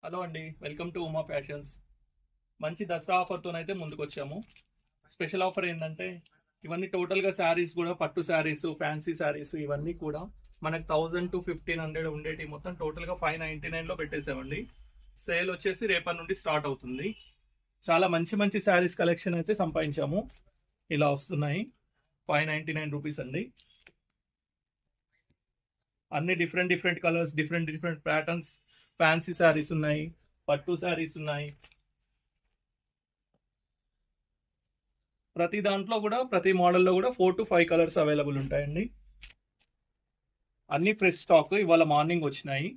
Hello అండి, welcome to Uma fashions. మంచి దసరా ఆఫర్తోనైతే ముందుకు వచ్చాము. స్పెషల్ ఆఫర్ ఏంటంటే ఇవన్నీ టోటల్గా శారీస్ కూడా పట్టు శారీస్, ఫ్యాన్సీ శారీస్ ఇవన్నీ కూడా మనకు 1000 to 1500 ఉండేటి మొత్తం టోటల్గా 599లో పెట్టేసామండి. సేల్ వచ్చేసి రేపటి నుండి స్టార్ట్ అవుతుంది. చాలా మంచి మంచి శారీస్ కలెక్షన్ అయితే సంపాదించాము. ఇలా వస్తున్నాయి 599 రూపీస్ అండి. అన్ని different different colours, different different patterns, fancy saris ఉన్నాయి, పట్టు శారీస్ ఉన్నాయి. ప్రతి దాంట్లో కూడా ప్రతి మోడల్లో కూడా 4 to 5 కలర్స్ అవైలబుల్ ఉంటాయండి. అన్ని ఫ్రెష్ స్టాక్ ఇవాళ మార్నింగ్ వచ్చినాయి.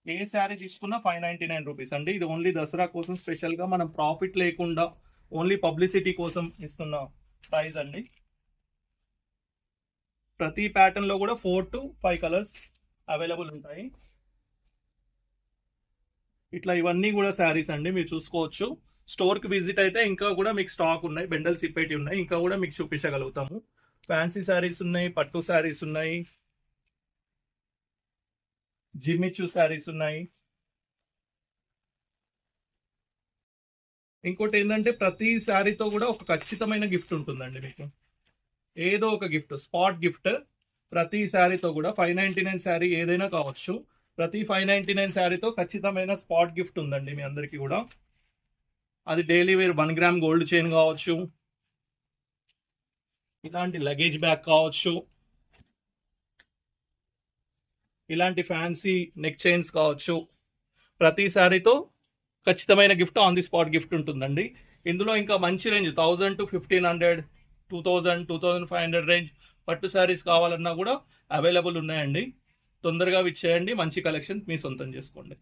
ఏ శారీ తీసుకున్నా 599 రూపీస్ అండి. ఇది ఓన్లీ దసరా కోసం స్పెషల్గా మనం ప్రాఫిట్ లేకుండా ఓన్లీ పబ్లిసిటీ కోసం ఇస్తున్న ప్రైస్ అండి. ప్రతి ప్యాటర్న్లో కూడా 4 to 5 కలర్స్ అవైలబుల్ ఉంటాయి. ఇట్లా ఇవన్నీ కూడా శారీస్ అండి, మీరు చూసుకోవచ్చు. స్టోర్కి విజిట్ అయితే ఇంకా కూడా మీకు స్టాక్ ఉన్నాయి, బెండల్స్ ఇప్పేటి ఉన్నాయి, ఇంకా కూడా మీకు చూపించగలుగుతాము. ఫ్యాన్సీ శారీస్ ఉన్నాయి, పట్టు శారీస్ ఉన్నాయి, జిమ్మిచ్చు శారీస్ ఉన్నాయి. ఇంకోటి ఏంటంటే ప్రతి శారీతో కూడా ఒక ఖచ్చితమైన గిఫ్ట్ ఉంటుందండి మీకు. ఏదో ఒక గిఫ్ట్, స్పాట్ గిఫ్ట్ ప్రతి శారీతో కూడా. 599 శారీ ఏదైనా కావచ్చు, ప్రతి 599 శారీతో ఖచ్చితమైన స్పాట్ గిఫ్ట్ ఉందండి మీ అందరికీ కూడా. అది daily wear 1 gram gold chain కావచ్చు, ఇలాంటి లగేజ్ బ్యాగ్ కావచ్చు, ఇలాంటి ఫ్యాన్సీ నెక్ చైన్స్ కావచ్చు. ప్రతి శారీతో ఖచ్చితమైన gift, on the spot gift ఉంటుందండి. ఇందులో ఇంకా మంచి రేంజ్ 1000 to 1500, 2000, 2500 రేంజ్ పట్టు శారీస్ కావాలన్నా కూడా అవైలబుల్ ఉన్నాయండి. తొందరగా విచ్చేయండి, మంచి కలెక్షన్ మీ సొంతం చేసుకోండి.